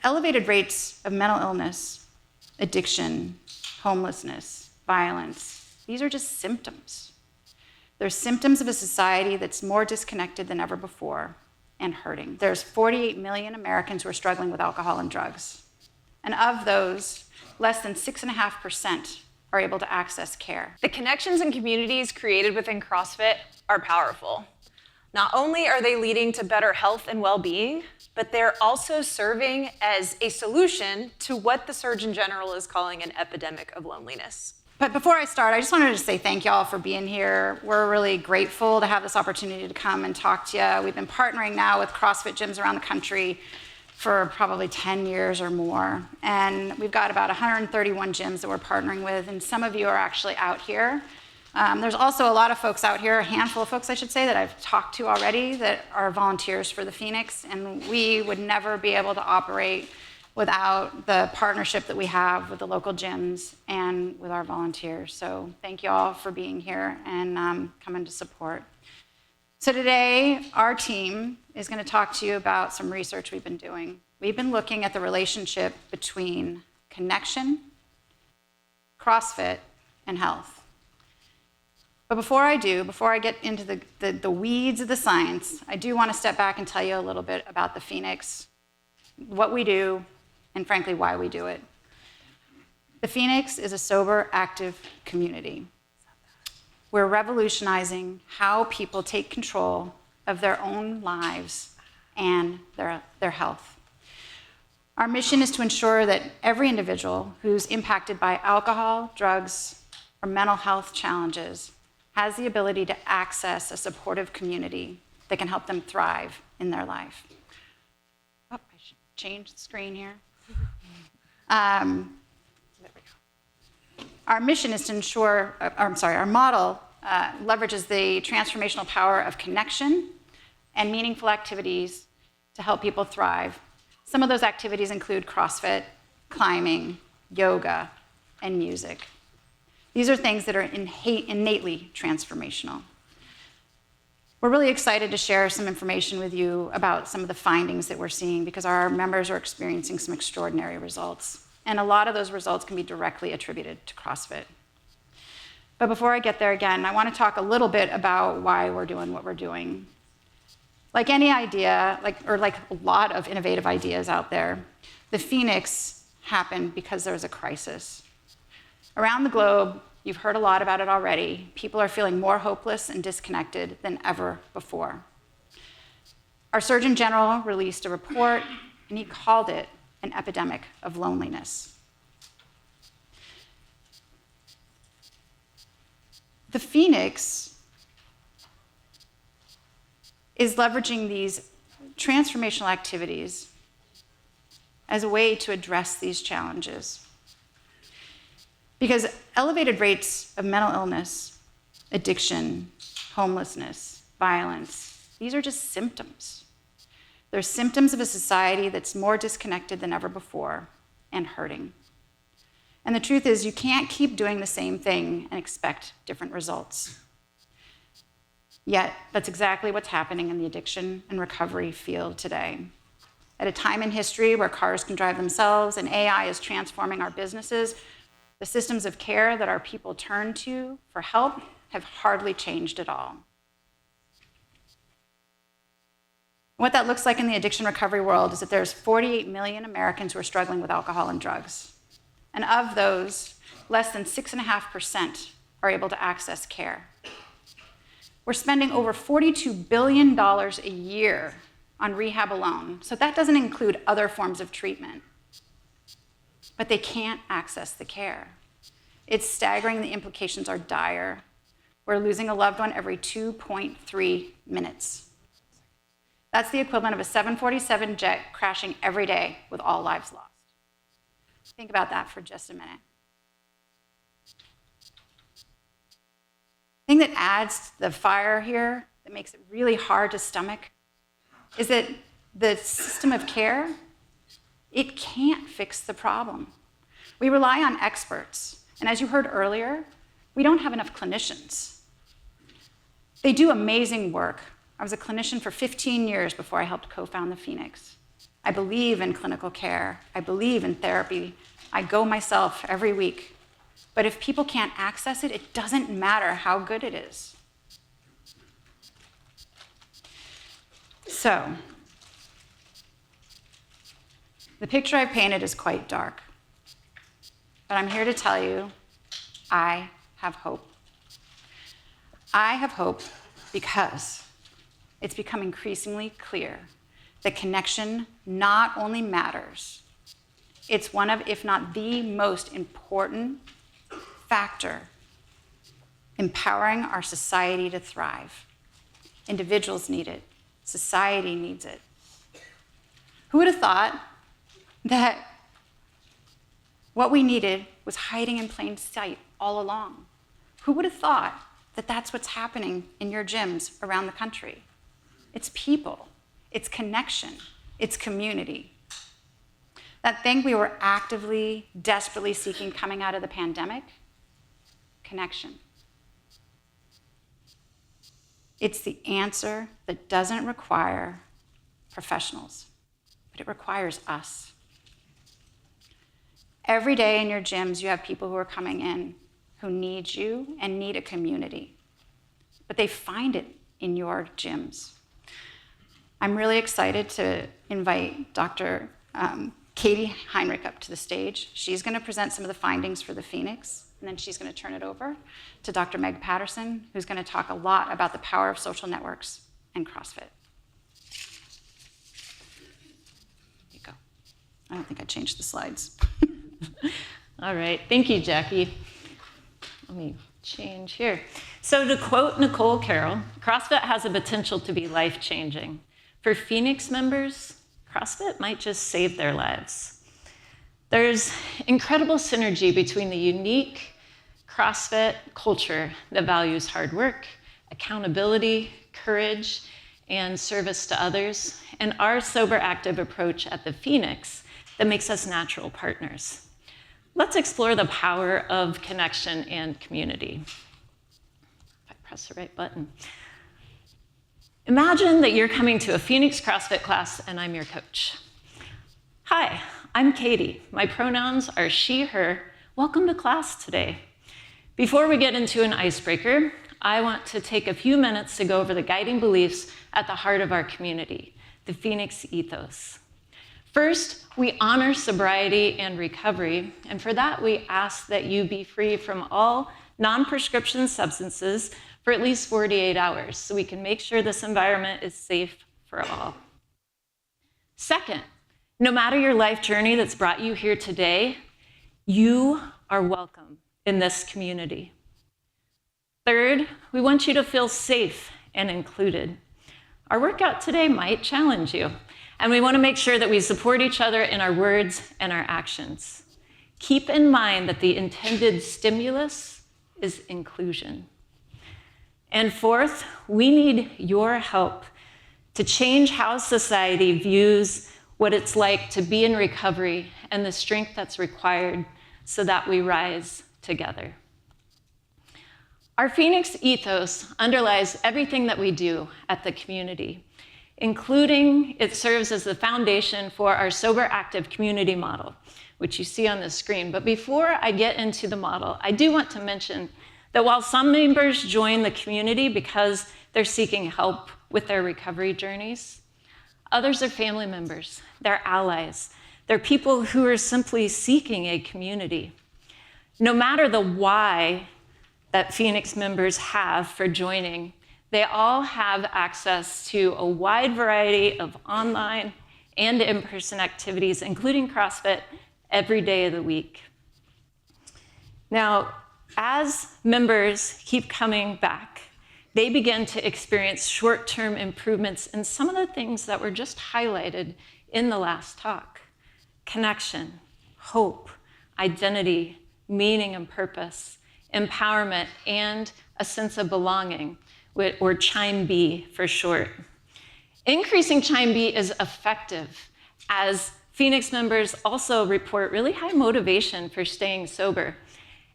elevated rates of mental illness, addiction, homelessness, violence, these are just symptoms. They're symptoms of a society that's more disconnected than ever before and hurting. There's 48 million Americans who are struggling with alcohol and drugs. And of those, less than 6.5% are able to access care. The connections and communities created within CrossFit are powerful. Not only are they leading to better health and well-being, but they're also serving as a solution to what the Surgeon General is calling an epidemic of loneliness. But before I start, I just wanted to say thank y'all for being here. We're really grateful to have this opportunity to come and talk to you. We've been partnering now with CrossFit gyms around the country for probably 10 years or more. And we've got about 131 gyms that we're partnering with, and some of you are actually out here. There's also a lot of folks out here, a handful of folks, I should say, that I've talked to already that are volunteers for the Phoenix, and we would never be able to operate without the partnership that we have with the local gyms and with our volunteers. So thank you all for being here and coming to support. So today, our team is going to talk to you about some research we've been doing. We've been looking at the relationship between connection, CrossFit, and health. But before I get into the weeds of the science, I do want to step back and tell you a little bit about the Phoenix, what we do, and frankly, why we do it. The Phoenix is a sober, active community. We're revolutionizing how people take control of their own lives and their health. Our mission is to ensure that every individual who's impacted by alcohol, drugs, or mental health challenges has the ability to access a supportive community that can help them thrive in their life. Oh, I should change the screen here. There we go. Our mission is to ensure, our model leverages the transformational power of connection and meaningful activities to help people thrive. Some of those activities include CrossFit, climbing, yoga, and music. These are things that are innately transformational. We're really excited to share some information with you about some of the findings that we're seeing because our members are experiencing some extraordinary results. And a lot of those results can be directly attributed to CrossFit. But before I get there again, I want to talk a little bit about why we're doing what we're doing. Like any idea, like a lot of innovative ideas out there, the Phoenix happened because there was a crisis. Around the globe, you've heard a lot about it already. People are feeling more hopeless and disconnected than ever before. Our Surgeon General released a report, and he called it an epidemic of loneliness. The Phoenix is leveraging these transformational activities as a way to address these challenges. Because elevated rates of mental illness, addiction, homelessness, violence, these are just symptoms. They're symptoms of a society that's more disconnected than ever before and hurting. And the truth is, you can't keep doing the same thing and expect different results. Yet, that's exactly what's happening in the addiction and recovery field today. At a time in history where cars can drive themselves and AI is transforming our businesses, the systems of care that our people turn to for help have hardly changed at all. What that looks like in the addiction recovery world is that there's 48 million Americans who are struggling with alcohol and drugs. And of those, less than 6.5% are able to access care. We're spending over $42 billion a year on rehab alone, so that doesn't include other forms of treatment. But they can't access the care. It's staggering. The implications are dire. We're losing a loved one every 2.3 minutes. That's the equivalent of a 747 jet crashing every day with all lives lost. Think about that for just a minute. The thing that adds to the fire here, that makes it really hard to stomach, is that the system of care, it can't fix the problem. We rely on experts, and as you heard earlier, we don't have enough clinicians. They do amazing work. I was a clinician for 15 years before I helped co-found the Phoenix. I believe in clinical care. I believe in therapy. I go myself every week. But if people can't access it, it doesn't matter how good it is. So, the picture I painted is quite dark. But I'm here to tell you, I have hope. I have hope because it's become increasingly clear that connection not only matters, it's one of, if not the most important factor empowering our society to thrive. Individuals need it. Society needs it. Who would have thought that what we needed was hiding in plain sight all along? Who would have thought that that's what's happening in your gyms around the country? It's people, it's connection, it's community. That thing we were actively, desperately seeking coming out of the pandemic, connection. It's the answer that doesn't require professionals, but it requires us. Every day in your gyms, you have people who are coming in who need you and need a community, but they find it in your gyms. I'm really excited to invite Dr. Katie Heinrich up to the stage. She's going to present some of the findings for the Phoenix, and then she's going to turn it over to Dr. Meg Patterson, who's going to talk a lot about the power of social networks and CrossFit. There you go. I don't think I changed the slides. All right, thank you, Jackie. Let me change here. So to quote Nicole Carroll, CrossFit has the potential to be life-changing. For Phoenix members, CrossFit might just save their lives. There's incredible synergy between the unique CrossFit culture that values hard work, accountability, courage, and service to others, and our sober active approach at the Phoenix that makes us natural partners. Let's explore the power of connection and community. If I press the right button. Imagine that you're coming to a Phoenix CrossFit class and I'm your coach. Hi, I'm Katie. My pronouns are she, her. Welcome to class today. Before we get into an icebreaker, I want to take a few minutes to go over the guiding beliefs at the heart of our community, the Phoenix ethos. First, we honor sobriety and recovery, and for that we ask that you be free from all non-prescription substances for at least 48 hours so we can make sure this environment is safe for all. Second, no matter your life journey that's brought you here today, you are welcome in this community. Third, we want you to feel safe and included. Our workout today might challenge you, and we want to make sure that we support each other in our words and our actions. Keep in mind that the intended stimulus is inclusion. And fourth, we need your help to change how society views what it's like to be in recovery and the strength that's required so that we rise together. Our Phoenix ethos underlies everything that we do at the community, including it serves as the foundation for our sober active community model, which you see on the screen. But before I get into the model, I do want to mention that while some members join the community because they're seeking help with their recovery journeys, others are family members, they're allies, they're people who are simply seeking a community. No matter the why that Phoenix members have for joining, they all have access to a wide variety of online and in-person activities, including CrossFit, every day of the week. Now, as members keep coming back, they begin to experience short-term improvements in some of the things that were just highlighted in the last talk: connection, hope, identity, meaning and purpose, empowerment, and a sense of belonging, or CHIME-B for short. Increasing CHIME-B is effective, as Phoenix members also report really high motivation for staying sober.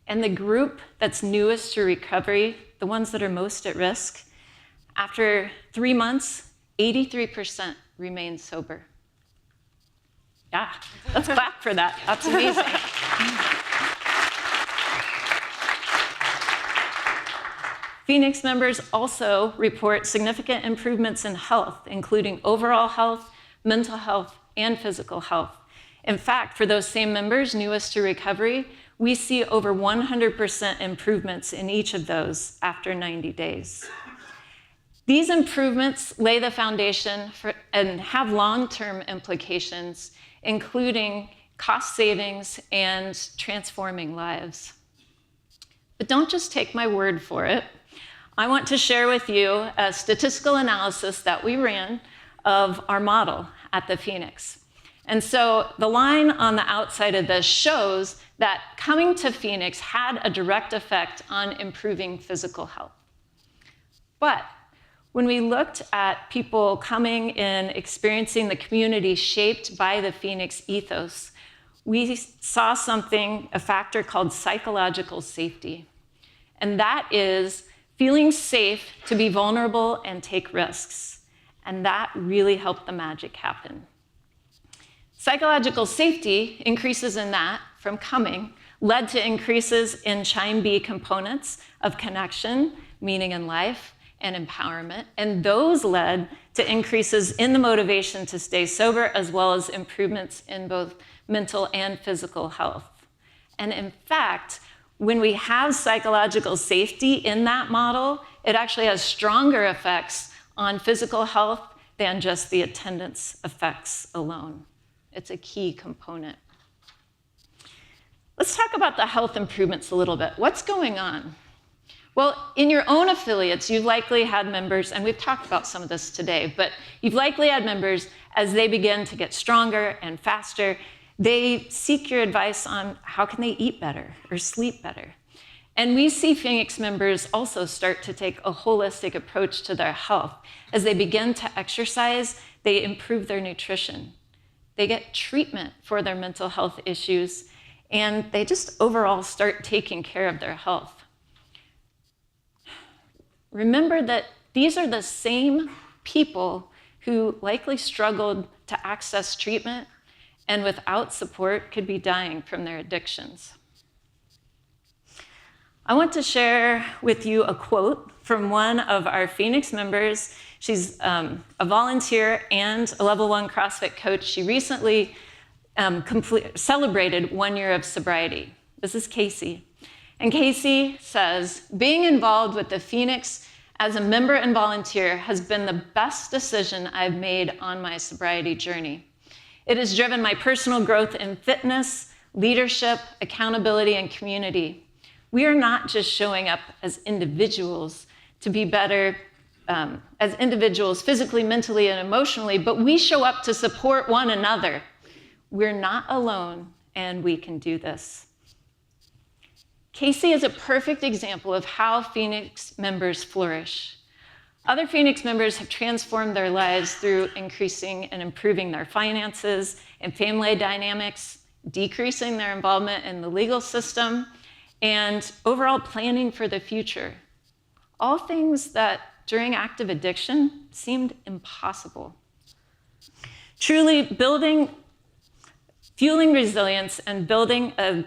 And the group that's newest to recovery, the ones that are most at risk, after 3 months, 83% remain sober. Yeah, let's clap for that. That's amazing. Phoenix members also report significant improvements in health, including overall health, mental health, and physical health. In fact, for those same members newest to recovery, we see over 100% improvements in each of those after 90 days. These improvements lay the foundation for, and have long-term implications, including cost savings and transforming lives. But don't just take my word for it. I want to share with you a statistical analysis that we ran of our model at the Phoenix. And so the line on the outside of this shows that coming to Phoenix had a direct effect on improving physical health. But when we looked at people coming in, experiencing the community shaped by the Phoenix ethos, we saw something, a factor called psychological safety. And that is feeling safe to be vulnerable and take risks. And that really helped the magic happen. Psychological safety, increases in that from coming, led to increases in Chime B components of connection, meaning in life, and empowerment. And those led to increases in the motivation to stay sober, as well as improvements in both mental and physical health. And in fact, when we have psychological safety in that model, it actually has stronger effects on physical health than just the attendance effects alone. It's a key component. Let's talk about the health improvements a little bit. What's going on? Well, in your own affiliates, you've likely had members, and we've talked about some of this today, but you've likely had members, as they begin to get stronger and faster, they seek your advice on how can they eat better or sleep better. And we see Phoenix members also start to take a holistic approach to their health. As they begin to exercise, they improve their nutrition. They get treatment for their mental health issues, and they just overall start taking care of their health. Remember that these are the same people who likely struggled to access treatment and without support could be dying from their addictions. I want to share with you a quote from one of our Phoenix members. She's a volunteer and a level 1 CrossFit coach. She recently celebrated 1 year of sobriety. This is Casey. And Casey says, being involved with the Phoenix as a member and volunteer has been the best decision I've made on my sobriety journey. It has driven my personal growth in fitness, leadership, accountability, and community. We are not just showing up as individuals to be better as individuals physically, mentally, and emotionally, but we show up to support one another. We're not alone, and we can do this. Casey is a perfect example of how Phoenix members flourish. Other Phoenix members have transformed their lives through increasing and improving their finances and family dynamics, decreasing their involvement in the legal system, and overall planning for the future. All things that during active addiction seemed impossible. Truly fueling resilience and building a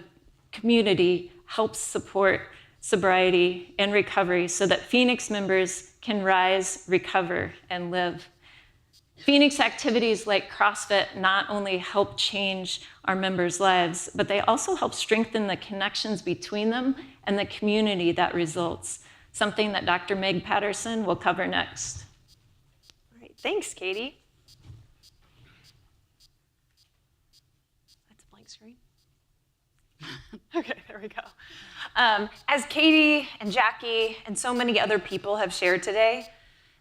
community helps support sobriety and recovery so that Phoenix members can rise, recover, and live. Phoenix activities like CrossFit not only help change our members' lives, but they also help strengthen the connections between them and the community that results, something that Dr. Meg Patterson will cover next. All right, thanks, Katie. That's a blank screen. Okay, there we go. As Katie and Jackie and so many other people have shared today,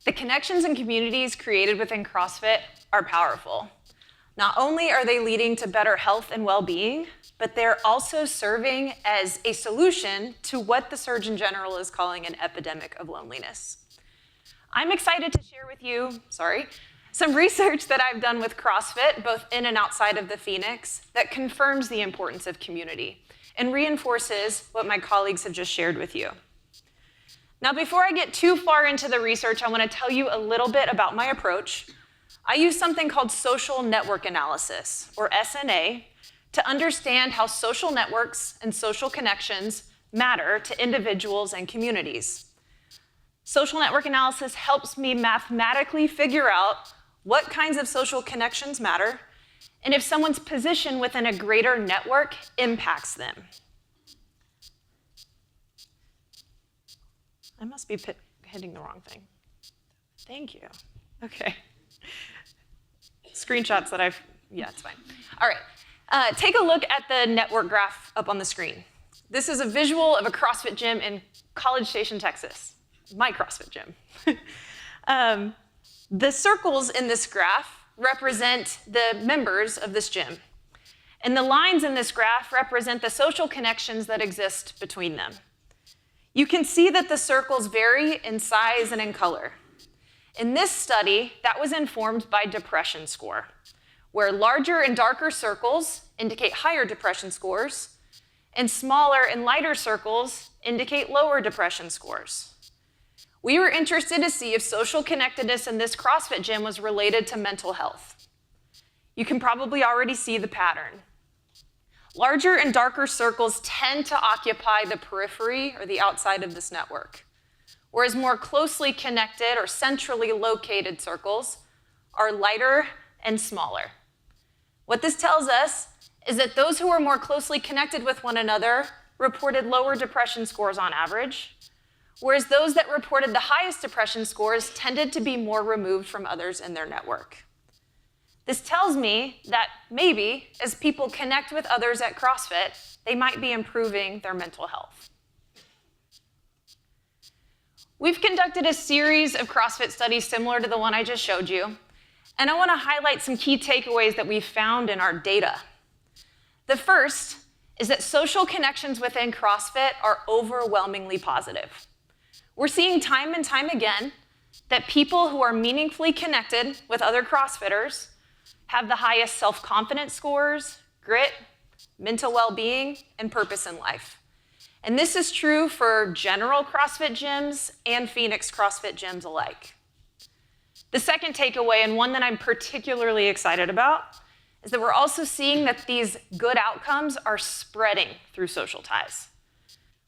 the connections and communities created within CrossFit are powerful. Not only are they leading to better health and well-being, but they're also serving as a solution to what the Surgeon General is calling an epidemic of loneliness. I'm excited to share with you, some research that I've done with CrossFit, both in and outside of the Phoenix, that confirms the importance of community and reinforces what my colleagues have just shared with you. Now, before I get too far into the research, I want to tell you a little bit about my approach, I use something called social network analysis, or SNA, to understand how social networks and social connections matter to individuals and communities. Social network analysis helps me mathematically figure out what kinds of social connections matter and if someone's position within a greater network impacts them. I must be hitting the wrong thing. Thank you. Okay. Screenshots that yeah, it's fine. All right, take a look at the network graph up on the screen. This is a visual of a CrossFit gym in College Station, Texas, my CrossFit gym. The circles in this graph represent the members of this gym. And the lines in this graph represent the social connections that exist between them. You can see that the circles vary in size and in color. In this study, that was informed by depression score, where larger and darker circles indicate higher depression scores, and smaller and lighter circles indicate lower depression scores. We were interested to see if social connectedness in this CrossFit gym was related to mental health. You can probably already see the pattern. Larger and darker circles tend to occupy the periphery or the outside of this network, whereas more closely connected or centrally located circles are lighter and smaller. What this tells us is that those who are more closely connected with one another reported lower depression scores on average, whereas those that reported the highest depression scores tended to be more removed from others in their network. This tells me that maybe as people connect with others at CrossFit, they might be improving their mental health. We've conducted a series of CrossFit studies similar to the one I just showed you, and I want to highlight some key takeaways that we've found in our data. The first is that social connections within CrossFit are overwhelmingly positive. We're seeing time and time again that people who are meaningfully connected with other CrossFitters have the highest self-confidence scores, grit, mental well-being, and purpose in life. And this is true for general CrossFit gyms and Phoenix CrossFit gyms alike. The second takeaway, and one that I'm particularly excited about, is that we're also seeing that these good outcomes are spreading through social ties.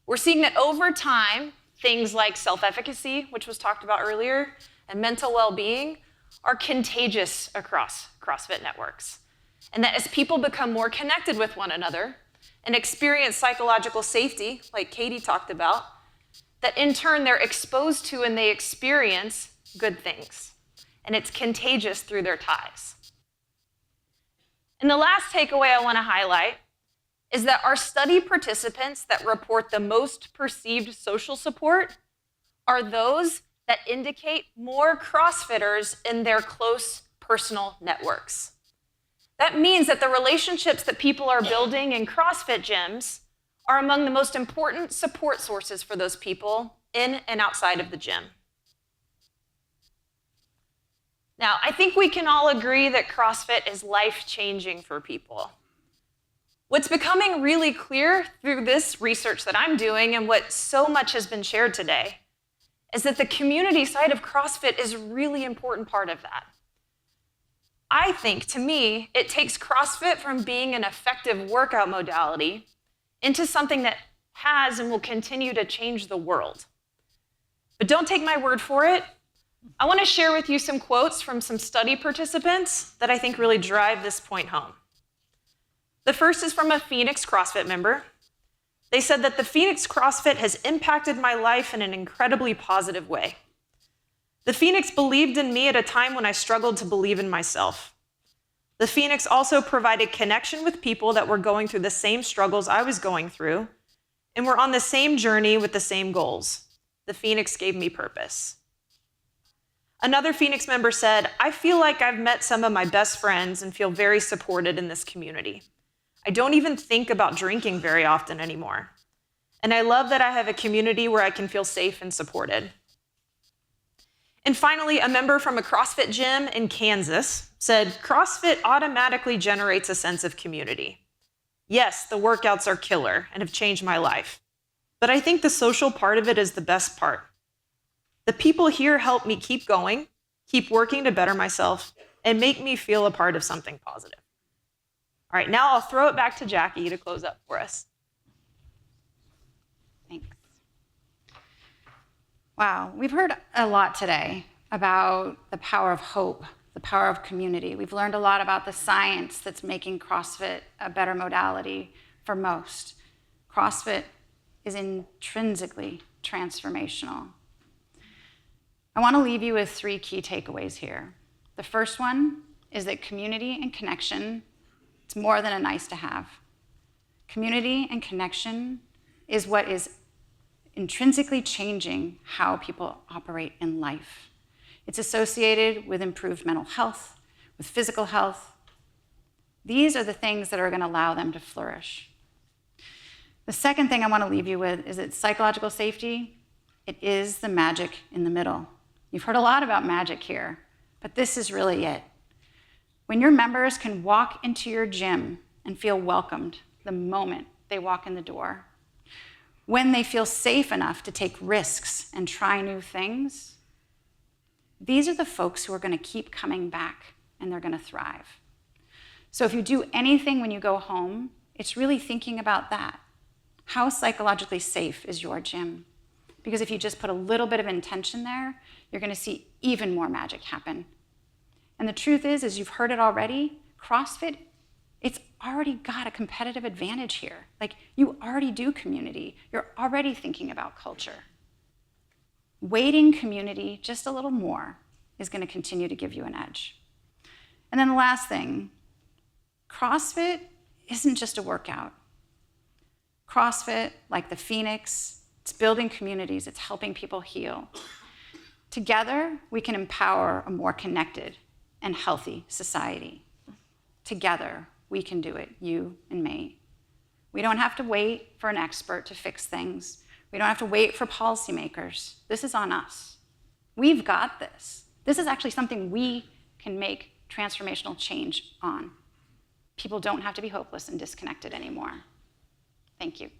We're seeing that over time, things like self-efficacy, which was talked about earlier, and mental well-being are contagious across CrossFit networks. And that as people become more connected with one another and experience psychological safety, like Katie talked about, that in turn they're exposed to and they experience good things. And it's contagious through their ties. And the last takeaway I want to highlight is that our study participants that report the most perceived social support are those that indicate more CrossFitters in their close personal networks. That means that the relationships that people are building in CrossFit gyms are among the most important support sources for those people in and outside of the gym. Now, I think we can all agree that CrossFit is life-changing for people. What's becoming really clear through this research that I'm doing and what so much has been shared today is that the community side of CrossFit is a really important part of that. I think, to me, it takes CrossFit from being an effective workout modality into something that has and will continue to change the world. But don't take my word for it. I want to share with you some quotes from some study participants that I think really drive this point home. The first is from a Phoenix CrossFit member. They said that the Phoenix CrossFit has impacted my life in an incredibly positive way. The Phoenix believed in me at a time when I struggled to believe in myself. The Phoenix also provided connection with people that were going through the same struggles I was going through and were on the same journey with the same goals. The Phoenix gave me purpose. Another Phoenix member said, I feel like I've met some of my best friends and feel very supported in this community. I don't even think about drinking very often anymore. And I love that I have a community where I can feel safe and supported. And finally, a member from a CrossFit gym in Kansas said, CrossFit automatically generates a sense of community. Yes, the workouts are killer and have changed my life, but I think the social part of it is the best part. The people here help me keep going, keep working to better myself, and make me feel a part of something positive. All right, now I'll throw it back to Jackie to close up for us. Thanks. Wow, we've heard a lot today about the power of hope, the power of community. We've learned a lot about the science that's making CrossFit a better modality for most. CrossFit is intrinsically transformational. I want to leave you with 3 key takeaways here. The first one is that community and connection, it's more than a nice to have. Community and connection is what is intrinsically changing how people operate in life. It's associated with improved mental health, with physical health. These are the things that are going to allow them to flourish. The second thing I want to leave you with is that psychological safety, it is the magic in the middle. You've heard a lot about magic here, but this is really it. When your members can walk into your gym and feel welcomed the moment they walk in the door, when they feel safe enough to take risks and try new things, these are the folks who are going to keep coming back and they're going to thrive. So if you do anything when you go home, it's really thinking about that. How psychologically safe is your gym? Because if you just put a little bit of intention there, you're going to see even more magic happen. And the truth is, as you've heard it already, CrossFit, it's already got a competitive advantage here. Like, you already do community. You're already thinking about culture. Weighting community just a little more is going to continue to give you an edge. And then the last thing, CrossFit isn't just a workout. CrossFit, like the Phoenix, it's building communities, it's helping people heal. Together, we can empower a more connected and healthy society. Together, we can do it, you and me. We don't have to wait for an expert to fix things. We don't have to wait for policymakers. This is on us. We've got this. This is actually something we can make transformational change on. People don't have to be hopeless and disconnected anymore. Thank you.